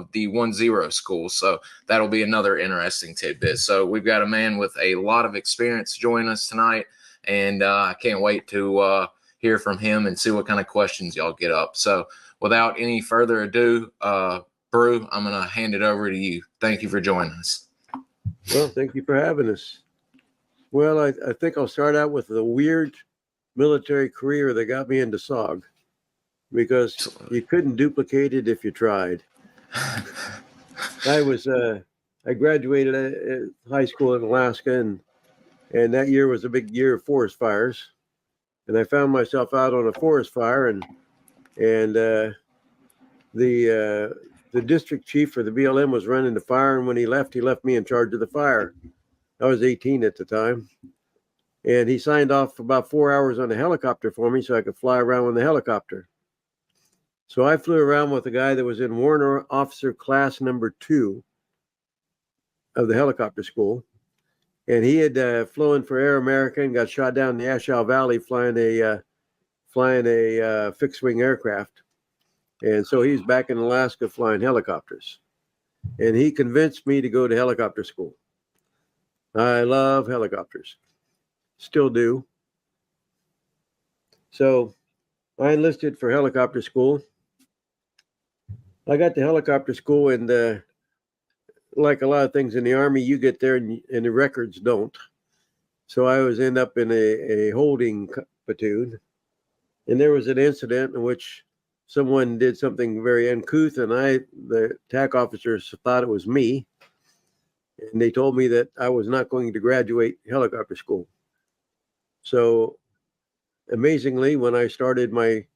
of the 1-0 school. So that'll be another interesting tidbit. So we've got a man with a lot of experience joining us tonight, and I can't wait to hear from him and see what kind of questions y'all get up. So without any further ado, Brew, I'm going to hand it over to you. Thank you for joining us. Well, thank you for having us. Well, I think I'll start out with the weird military career that got me into SOG, because you couldn't duplicate it if you tried. I graduated high school in Alaska, and that year was a big year of forest fires. And I found myself out on a forest fire, and the district chief for the BLM was running the fire, and when he left me in charge of the fire. I was 18 at the time, and he signed off about 4 hours on a helicopter for me so I could fly around with the helicopter. So I flew around with a guy that was in Warrant Officer Class number 2 of the helicopter school, and he had flown for Air America and got shot down in the Ashow Valley flying a fixed-wing aircraft. And so he's back in Alaska flying helicopters. And he convinced me to go to helicopter school. I love helicopters. Still do. So I enlisted for helicopter school. I got to helicopter school, and like a lot of things in the Army, you get there and the records don't. So I end up in a holding platoon. And there was an incident in which someone did something very uncouth, and the TAC officers thought it was me. And they told me that I was not going to graduate helicopter school. So amazingly, when I started my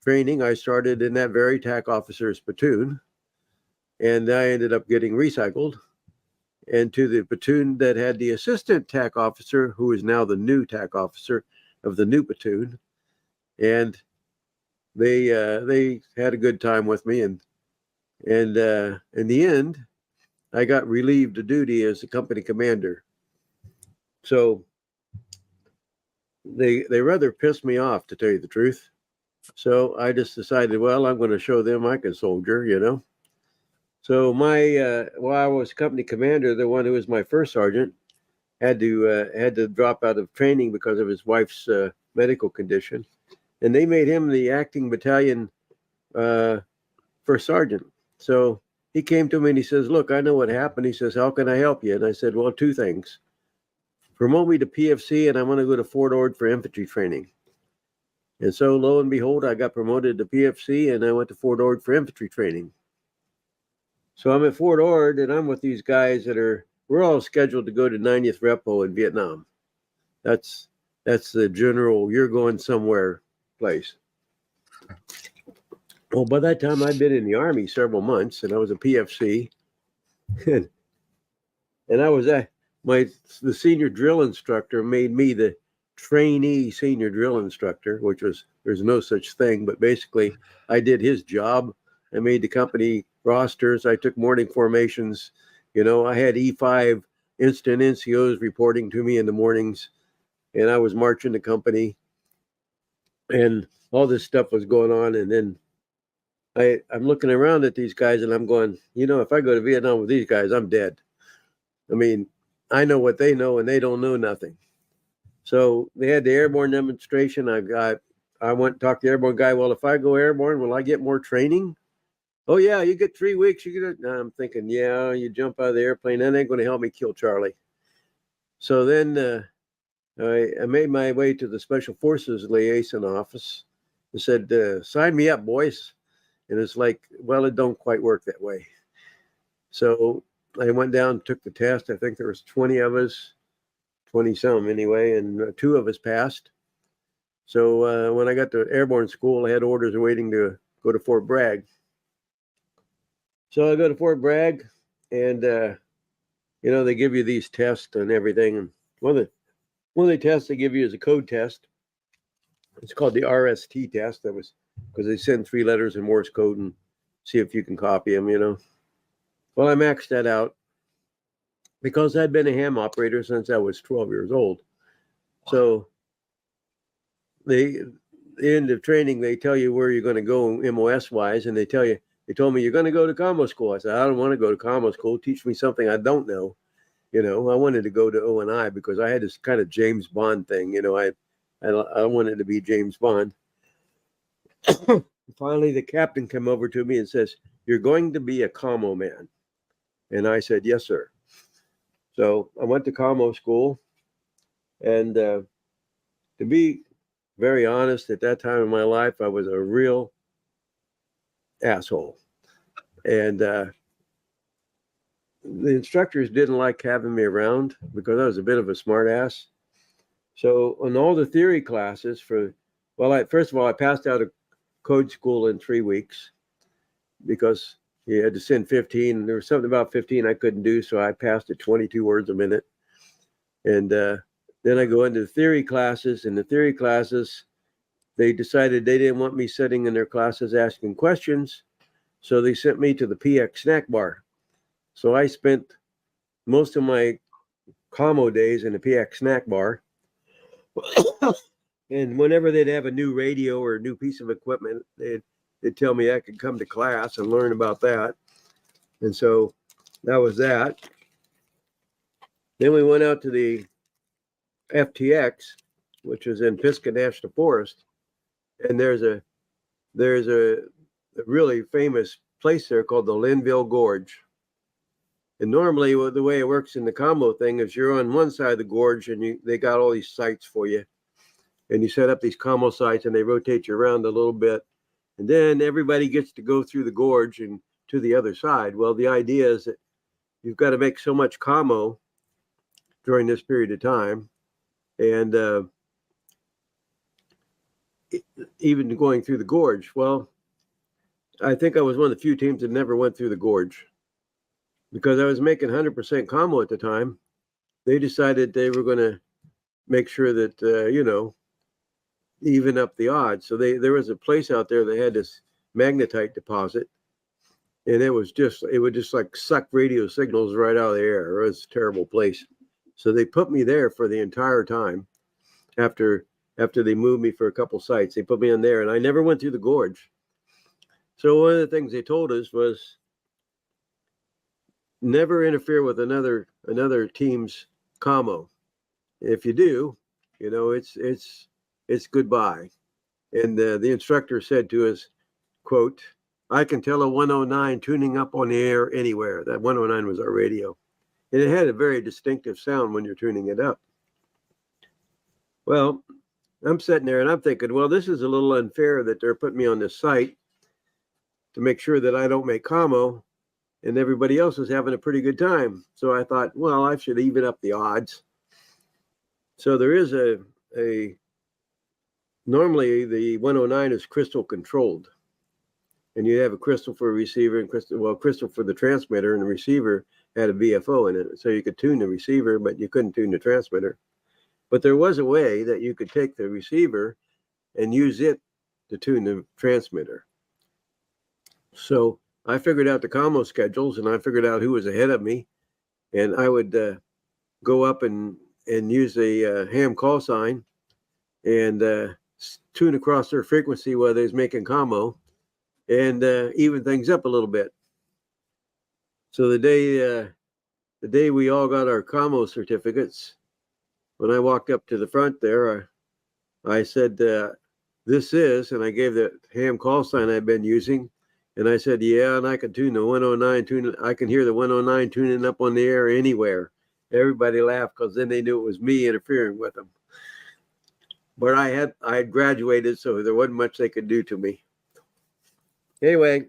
training, I started in that very TAC officer's platoon, and I ended up getting recycled into the platoon that had the assistant TAC officer, who is now the new TAC officer of the new platoon. And they had a good time with me, and in the end, I got relieved of duty as a company commander. So they rather pissed me off, to tell you the truth. So I just decided, well, I'm going to show them I can soldier, you know. So while I was company commander, the one who was my first sergeant had to drop out of training because of his wife's medical condition, and they made him the acting battalion first sergeant. So he came to me and he says, look, I know what happened. He says, how can I help you? And I said, well, 2 things. Promote me to PFC, and I want to go to Fort Ord for infantry training. And so lo and behold, I got promoted to PFC, and I went to Fort Ord for infantry training. So I'm at Fort Ord, and I'm with these guys we're all scheduled to go to 90th Repo in Vietnam. That's the general, you're going somewhere place. Well, by that time, I'd been in the Army several months, and I was a PFC. and I was the senior drill instructor made me the trainee senior drill instructor, which was, there's no such thing, but basically I did his job. I made the company rosters. I took morning formations. You know, I had E5 instant NCOs reporting to me in the mornings, and I was marching the company, and all this stuff was going on. And then I'm looking around at these guys, and I'm going, you know, if I go to Vietnam with these guys, I'm dead. I mean, I know what they know, and they don't know nothing. So they had the airborne demonstration. I went and talked to the airborne guy. Well, if I go airborne, will I get more training? Oh, yeah, you get 3 weeks. You get it. Now I'm thinking, yeah, you jump out of the airplane. That ain't going to help me kill Charlie. So then I made my way to the Special Forces liaison office and said, sign me up, boys. And it's like, well, it don't quite work that way. So I went down and took the test. I think there was 20 of us, 20 some anyway, and 2 of us passed. So when I got to airborne school, I had orders waiting to go to Fort Bragg. So I go to Fort Bragg, and you know, they give you these tests and everything. And one of the tests they give you is a code test. It's called the RST test. That was because they send 3 letters in Morse code and see if you can copy them, you know. Well, I maxed that out because I'd been a ham operator since I was 12 years old. So the end of training, they tell you where you're going to go MOS wise, and they tell you They told me, you're going to go to commo school. I said, I don't want to go to commo school. Teach me something I don't know. You know, I wanted to go to O&I because I had this kind of James Bond thing. You know, I wanted to be James Bond. Finally, the captain came over to me and says, you're going to be a commo man. And I said, yes, sir. So I went to commo school. And to be very honest, at that time in my life, I was a real asshole. And the instructors didn't like having me around because I was a bit of a smart ass. So on all the theory classes first of all, I passed out of code school in 3 weeks because you had to send 15. And there was something about 15 I couldn't do. So I passed at 22 words a minute. And then I go into the theory classes. In the theory classes, they decided they didn't want me sitting in their classes asking questions. So they sent me to the PX snack bar. So I spent most of my commo days in the PX snack bar. And whenever they'd have a new radio or a new piece of equipment, they'd tell me I could come to class and learn about that. And so that was that. Then we went out to the FTX, which is in Pisgah National Forest. And there's a really famous place there called the Linville Gorge. And normally the way it works in the combo thing is you're on one side of the gorge and they got all these sites for you. And you set up these combo sites and they rotate you around a little bit. And then everybody gets to go through the gorge and to the other side. Well, the idea is that you've got to make so much commo during this period of time. And even going through the gorge. Well, I think I was one of the few teams that never went through the gorge because I was making 100% combo at the time. They decided they were going to make sure that, even up the odds. So there was a place out there that had this magnetite deposit, and it would just like suck radio signals right out of the air. It was a terrible place. So they put me there for the entire time. After they moved me for a couple sites, they put me in there, and I never went through the gorge. So one of the things they told us was never interfere with another team's commo. If you do, it's goodbye. And the instructor said to us, quote, I can tell a 109 tuning up on the air anywhere. That 109 was our radio. And it had a very distinctive sound when you're tuning it up. Well, I'm sitting there and I'm thinking, well, this is a little unfair that they're putting me on this site to make sure that I don't make commo, and everybody else is having a pretty good time. So I thought, well, I should even up the odds. So there is normally the 109 is crystal controlled, and you have a crystal for a receiver and crystal for the transmitter, and the receiver had a VFO in it. So you could tune the receiver, but you couldn't tune the transmitter. But there was a way that you could take the receiver and use it to tune the transmitter. So I figured out the commo schedules, and I figured out who was ahead of me, and I would go up and use a ham call sign and tune across their frequency while they was making commo, and even things up a little bit. So the day we all got our commo certificates, when I walked up to the front there, I said, this is, and I gave the ham call sign I'd been using. And I said, yeah, and I can tune the 109, I can hear the 109 tuning up on the air anywhere. Everybody laughed because then they knew it was me interfering with them. But I had graduated, so there wasn't much they could do to me. Anyway,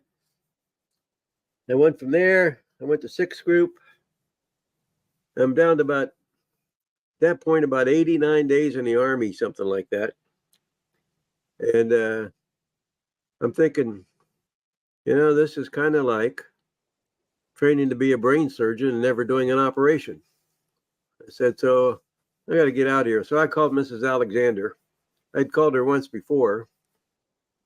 I went from there. I went to 6th group. I'm down to about 89 days in the Army, something like that. And I'm thinking, this is kind of like training to be a brain surgeon and never doing an operation. I said, so I got to get out of here. So I called Mrs. Alexander. I'd called her once before.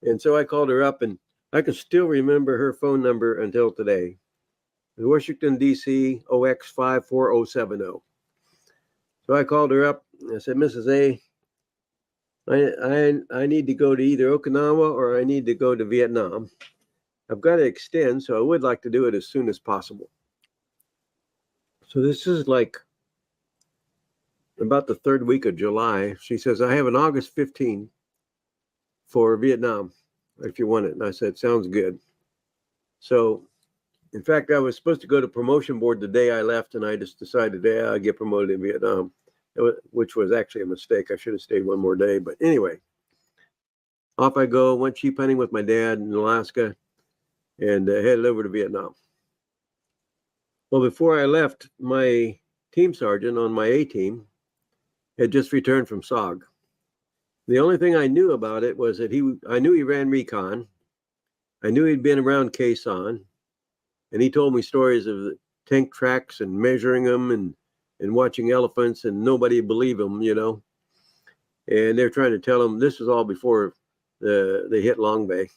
And so I called her up, and I can still remember her phone number until today. Washington, D.C., OX54070. So I called her up. I said, Mrs. A, I need to go to either Okinawa or I need to go to Vietnam. I've got to extend, so I would like to do it as soon as possible. So this is like about the third week of July. She says, I have an August 15 for Vietnam, if you want it. And I said, sounds good. So, in fact, I was supposed to go to promotion board the day I left, and I just decided, yeah, I'd get promoted in Vietnam, which was actually a mistake. I should have stayed one more day. But anyway, off I go, went sheep hunting with my dad in Alaska, and headed over to Vietnam. Well, before I left, my team sergeant on my A team had just returned from SOG. The only thing I knew about it was that I knew he ran recon. I knew he'd been around Khe Sanh, and he told me stories of the tank tracks and measuring them and watching elephants, and nobody believed him, you know. And they're trying to tell him this was all before they hit Long Bay.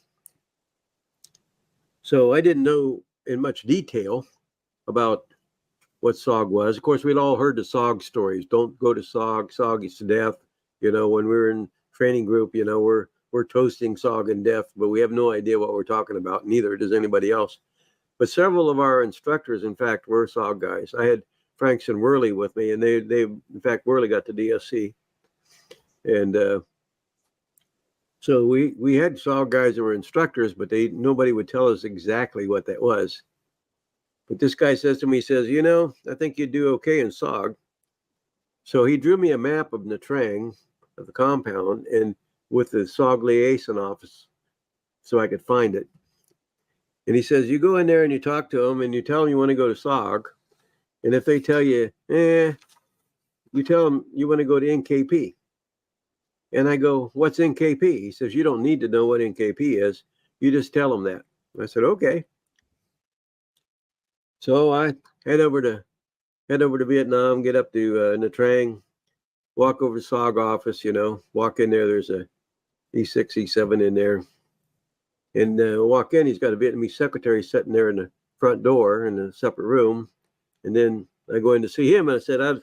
So I didn't know in much detail about what SOG was. Of course, we'd all heard the SOG stories. Don't go to SOG. SOG is to death. You know, when we were in training group, you know, we're toasting SOG and death, but we have no idea what we're talking about. Neither does anybody else. But several of our instructors, in fact, were SOG guys. I had Franks and Worley with me, and they in fact, Worley got the DSC. And so we had SOG guys that were instructors, but nobody would tell us exactly what that was. But this guy says to me, he says, you know, I think you'd do okay in SOG. So he drew me a map of Nha Trang, of the compound, and with the SOG liaison office so I could find it. And he says, you go in there and you talk to them and you tell them you want to go to SOG. And if they tell you, you tell them you want to go to NKP. And I go, what's NKP? He says, you don't need to know what NKP is. You just tell them that. I said, okay. So I head over to Vietnam, get up to Nha Trang, walk over to SOG office, you know, walk in there. There's a E6, E7 in there. And walk in, he's got a Vietnamese secretary sitting there in the front door in a separate room. And then I go in to see him, and I said, I'd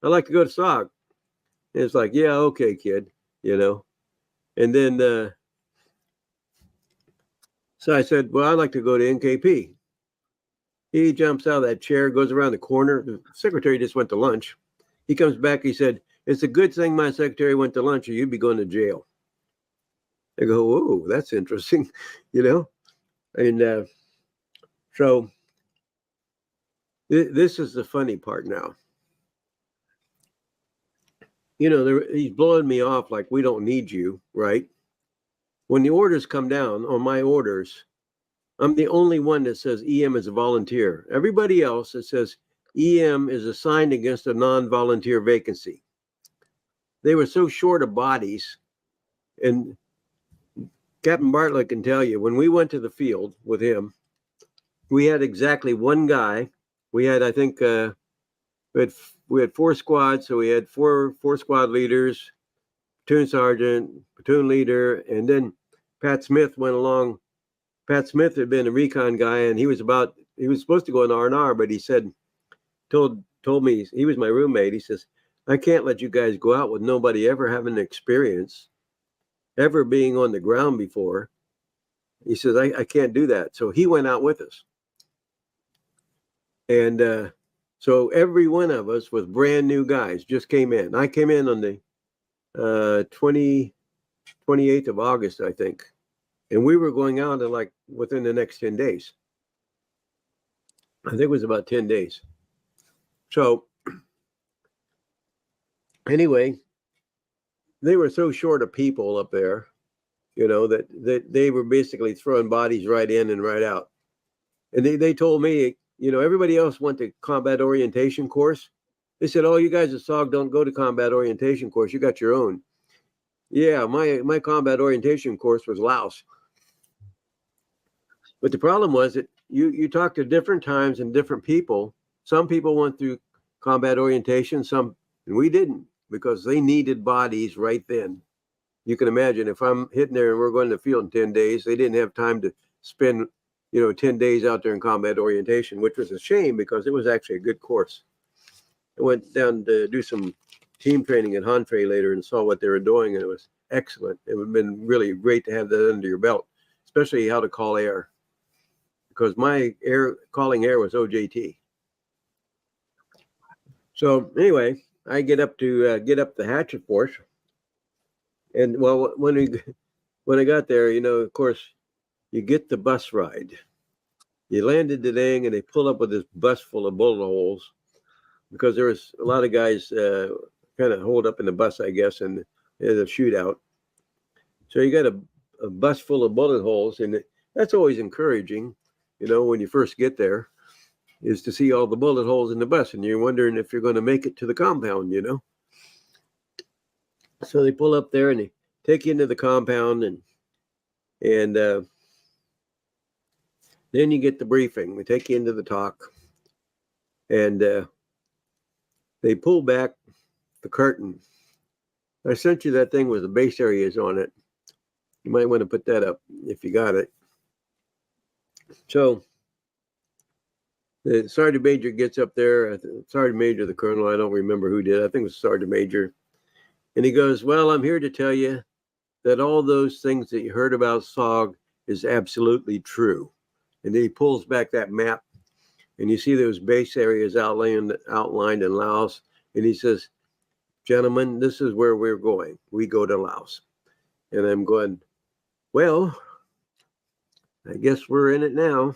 like to go to SOG. And it's like, yeah, okay, kid, you know. And then, so I said, well, I'd like to go to NKP. He jumps out of that chair, goes around the corner. The secretary just went to lunch. He comes back, he said, it's a good thing my secretary went to lunch or you'd be going to jail. I go, whoa, that's interesting, you know. And so this is the funny part now. You know, he's blowing me off like we don't need you, right? When the orders come down on my orders, I'm the only one that says EM is a volunteer. Everybody else, it says EM is assigned against a non-volunteer vacancy. They were so short of bodies, and Captain Bartlett can tell you, when we went to the field with him, we had exactly one guy. We had, I think, we had 4 squads, so we had four squad leaders, platoon sergeant, platoon leader, and then Pat Smith went along. Pat Smith had been a recon guy, and he was supposed to go in R&R, but he said, told me, he was my roommate. He says, I can't let you guys go out with nobody ever having experience, ever being on the ground before. He says, I can't do that. So he went out with us. And so every one of us with brand new guys just came in. I came in on the 28th of August, I think. And we were going out in like within the next 10 days. I think it was about 10 days. So anyway, they were so short of people up there, you know, that they were basically throwing bodies right in and right out. And they told me, you know, everybody else went to combat orientation course. They said, oh, you guys at SOG don't go to combat orientation course. You got your own. Yeah, my combat orientation course was louse. But the problem was that you talk to different times and different people. Some people went through combat orientation, and we didn't, because they needed bodies right then. You can imagine if I'm hitting there and we're going to the field in 10 days, they didn't have time to spend, 10 days out there in combat orientation, which was a shame because it was actually a good course. I went down to do some team training at Infantry later and saw what they were doing, and it was excellent. It would have been really great to have that under your belt, especially how to call air. because my calling air was OJT. So anyway, I get up the hatchet force, and well, when I got there, of course, you get the bus ride. You landed the thing, and they pull up with this bus full of bullet holes because there was a lot of guys kind of holed up in the bus, I guess, and there's a shootout. So you got a bus full of bullet holes, and that's always encouraging, when you first get there, is to see all the bullet holes in the bus, and you're wondering if you're going to make it to the compound, So they pull up there and they take you into the compound, and then you get the briefing. They take you into the talk, and they pull back the curtain. I sent you that thing with the base areas on it. You might want to put that up if you got it. So the sergeant major gets up there. Sergeant major, the colonel, I don't remember who did. I think it was sergeant major. And he goes, well, I'm here to tell you that all those things that you heard about SOG is absolutely true. And then he pulls back that map, and you see those base areas outlined in Laos. And he says, gentlemen, this is where we're going. We go to Laos. And I'm going, well, I guess we're in it now.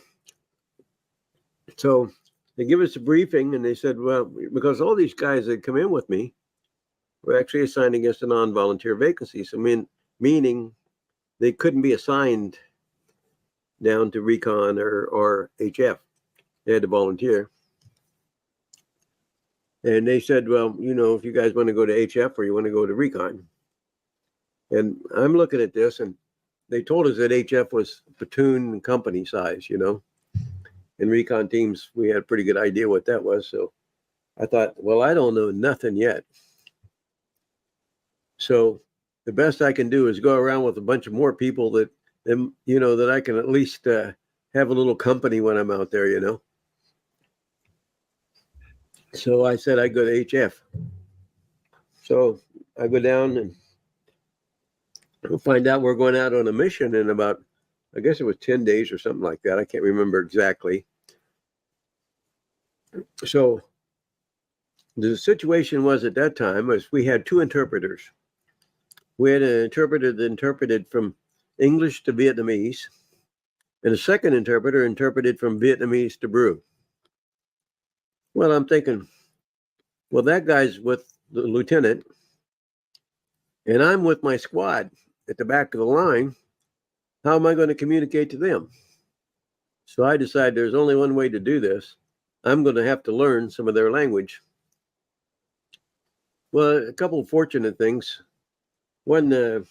So they give us a briefing, and they said, well, because all these guys that come in with me were actually assigned against a non-volunteer vacancy. So meaning they couldn't be assigned down to recon or HF. They had to volunteer. And they said, well, if you guys want to go to HF or you want to go to recon. And I'm looking at this, and they told us that HF was platoon and company size, And recon teams, we had a pretty good idea what that was. So I thought, well, I don't know nothing yet. So the best I can do is go around with a bunch of more people that I can at least have a little company when I'm out there, So I said I'd go to HF. So I go down and we'll find out we're going out on a mission in about, I guess it was 10 days or something like that. I can't remember exactly. So the situation was at that time was we had two interpreters. We had an interpreter that interpreted from English to Vietnamese, and a second interpreter interpreted from Vietnamese to Brew. Well, I'm thinking, well, that guy's with the lieutenant, and I'm with my squad at the back of the line. How am I going to communicate to them? So I decided there's only one way to do this. I'm going to have to learn some of their language. Well, a couple of fortunate things. One,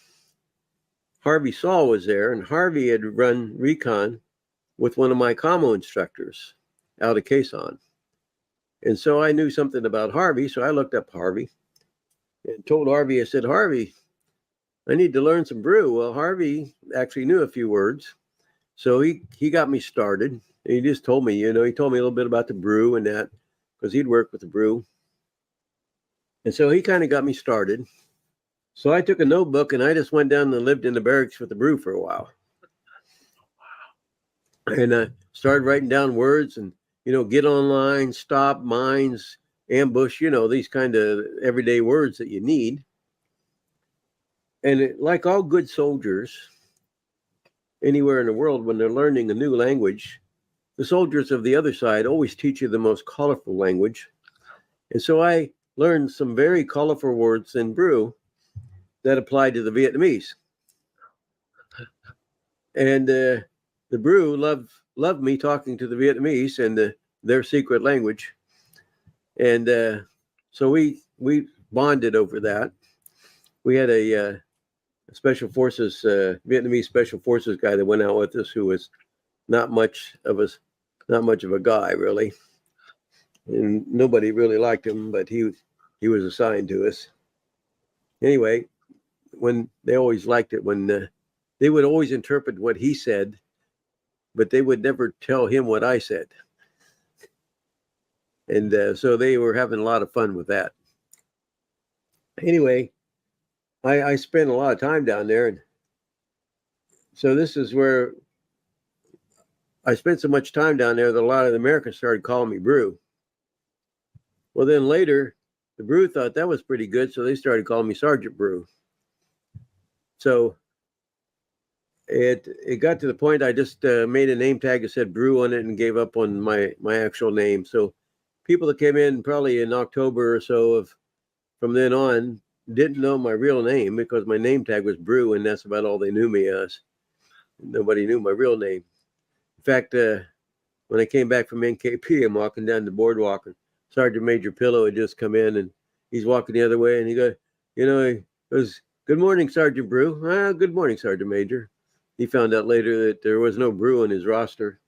Harvey Saul was there, and Harvey had run recon with one of my commo instructors out of Quezon. And so I knew something about Harvey, so I looked up Harvey and told Harvey, I said, Harvey, I need to learn some Brew. Well, Harvey actually knew a few words, so he got me started. And he just told me, he told me a little bit about the Brew and that, because he'd worked with the Brew. And so he kind of got me started. So I took a notebook and I just went down and lived in the barracks with the Brew for a while. And I started writing down words and, get online, stop, mines, ambush, these kind of everyday words that you need. And like all good soldiers anywhere in the world, when they're learning a new language, the soldiers of the other side always teach you the most colorful language. And so I learned some very colorful words in Brew that applied to the Vietnamese. And the Brew loved me talking to the Vietnamese and their secret language. And so we bonded over that. We had a special forces, Vietnamese special forces guy that went out with us who was not much of a guy, really. And nobody really liked him, but he was assigned to us. Anyway, when they always liked it when they would always interpret what he said, but they would never tell him what I said. And so they were having a lot of fun with that. Anyway, I spent a lot of time down there. And so this is where I spent so much time down there that a lot of the Americans started calling me Brew. Well, then later, the Brew thought that was pretty good, so they started calling me Sergeant Brew. So it got to the point I just made a name tag that said Brew on it and gave up on my actual name. So people that came in probably in October or so from then on didn't know my real name because my name tag was Brew, and that's about all they knew me as. Nobody knew my real name. In fact, when I came back from NKP, I'm walking down the boardwalk, and Sergeant Major Pillow had just come in, and he's walking the other way, and he goes, he goes, "Good morning, Sergeant Brew." Good morning, Sergeant Major. He found out later that there was no Brew in his roster.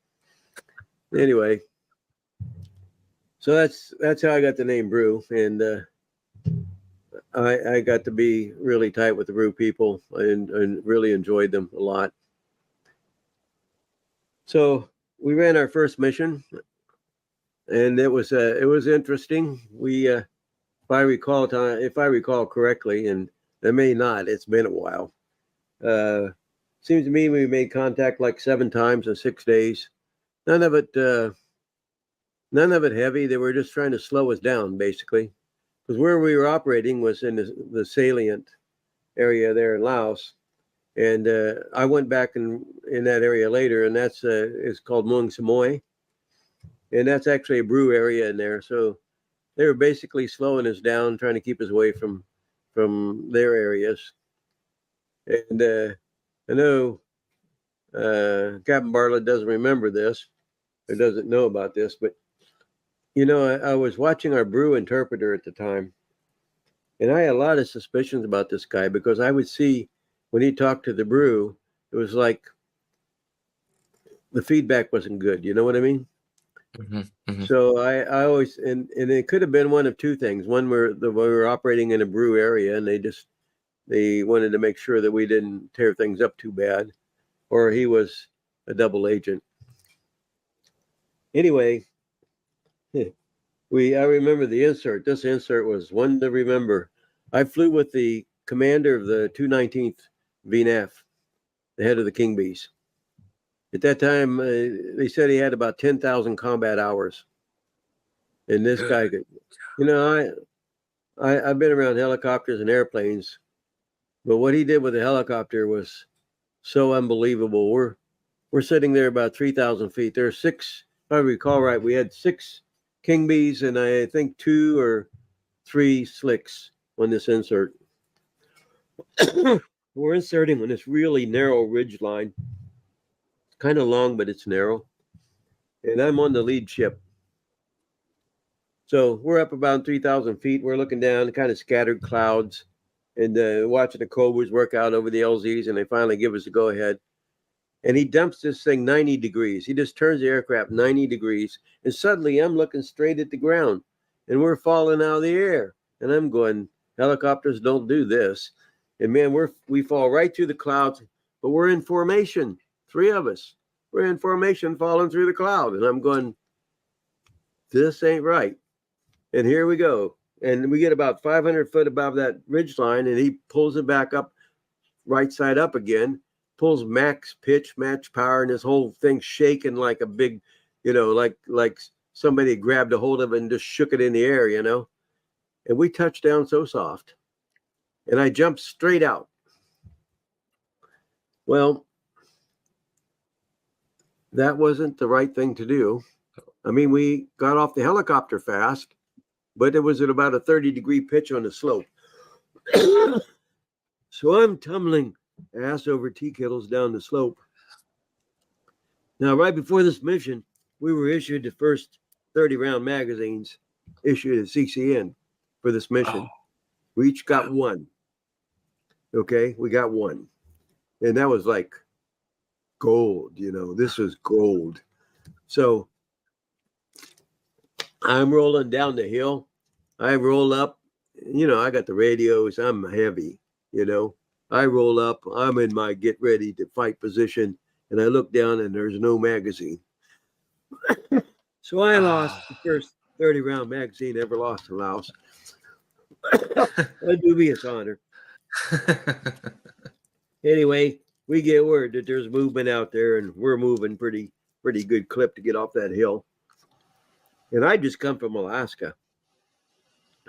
Anyway, so that's how I got the name Brew, and I got to be really tight with the Brew people and really enjoyed them a lot. So we ran our first mission, and it was interesting. We, if I recall correctly, and I may not, it's been a while. Seems to me we made contact like 7 times in 6 days. None of it heavy. They were just trying to slow us down, basically, because where we were operating was in the salient area there in Laos. And I went back in that area later, and that's it's called Muang Samoy, and that's actually a Brew area in there. So they were basically slowing us down, trying to keep us away from their areas. And I know Captain Bartlett doesn't remember this or doesn't know about this, but I was watching our Brew interpreter at the time, and I had a lot of suspicions about this guy because I would see when he talked to the Brew, it was like the feedback wasn't good. You know what I mean? Mm-hmm, mm-hmm. So I always, and it could have been one of two things. One, we were operating in a Brew area, and they wanted to make sure that we didn't tear things up too bad, or he was a double agent. Anyway, I remember the insert. This insert was one to remember. I flew with the commander of the 219th VNAF, the head of the King Bees. At that time, they said he had about 10,000 combat hours. And this guy could, I've been around helicopters and airplanes, but what he did with the helicopter was so unbelievable. We're sitting there about 3,000 feet. There are 6, if I recall right, we had 6 King Bees and I think 2 or 3 slicks on this insert. We're inserting on this really narrow ridge line. It's kind of long, but it's narrow. And I'm on the lead ship. So we're up about 3,000 feet. We're looking down, kind of scattered clouds, and watching the Cobras work out over the LZs, and they finally give us a go-ahead. And he dumps this thing 90 degrees. He just turns the aircraft 90 degrees, and suddenly I'm looking straight at the ground, and we're falling out of the air. And I'm going, helicopters don't do this. And man, we fall right through the clouds, but we're in formation, 3 of us. We're in formation falling through the cloud. And I'm going, this ain't right. And here we go. And we get about 500 foot above that ridge line, and he pulls it back up, right side up again, pulls max pitch, match power, and this whole thing shaking like a big, like somebody grabbed a hold of it and just shook it in the air, And we touched down so soft. And I jumped straight out. Well, that wasn't the right thing to do. I mean, we got off the helicopter fast, but it was at about a 30-degree pitch on the slope. So I'm tumbling ass over tea kettles down the slope. Now, right before this mission, we were issued the first 30-round magazines issued at CCN for this mission. We each got one. Okay, we got one. And that was like gold, this was gold. So I'm rolling down the hill. I roll up, I got the radios. I'm heavy, I roll up. I'm in my get ready to fight position. And I look down and there's no magazine. So I lost the first 30-round magazine ever lost in Laos. A dubious honor. Anyway, we get word that there's movement out there and we're moving pretty pretty good clip to get off that hill. And I just come from Alaska,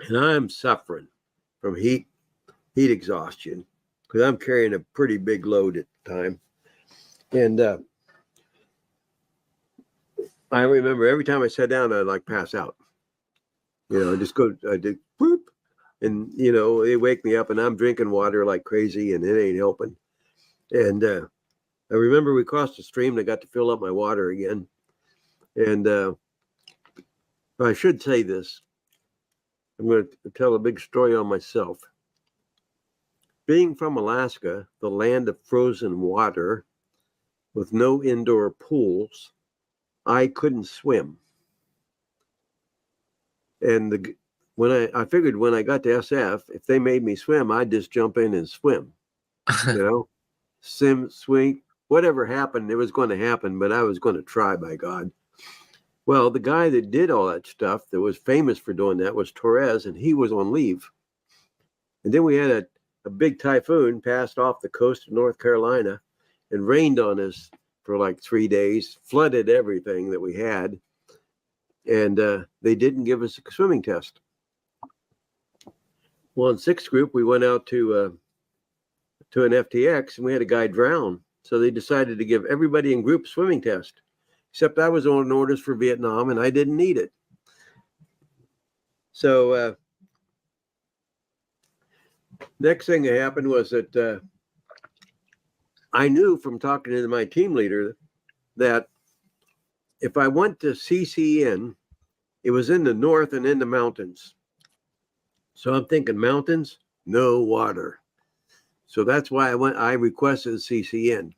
and I'm suffering from heat exhaustion because I'm carrying a pretty big load at the time. And I remember every time I sat down, I'd like pass out. I did whoop, and they wake me up, and I'm drinking water like crazy, and it ain't helping. And I remember we crossed the stream, and I got to fill up my water again. And I should say this. I'm going to tell a big story on myself. Being from Alaska, the land of frozen water, with no indoor pools, I couldn't swim. And when I figured when I got to SF, if they made me swim, I'd just jump in and swim. Swing, whatever happened, it was going to happen, but I was going to try, by God. Well, the guy that did all that stuff that was famous for doing that was Torres, and he was on leave. And then we had a big typhoon passed off the coast of North Carolina and rained on us for like 3 days, flooded everything that we had. And they didn't give us a swimming test. Well, in sixth group, we went out to an FTX, and we had a guy drown. So they decided to give everybody in group a swimming test, except I was on orders for Vietnam, and I didn't need it. So next thing that happened was that I knew from talking to my team leader that if I went to CCN, it was in the north and in the mountains. So I'm thinking mountains, no water. So that's why I requested CCN.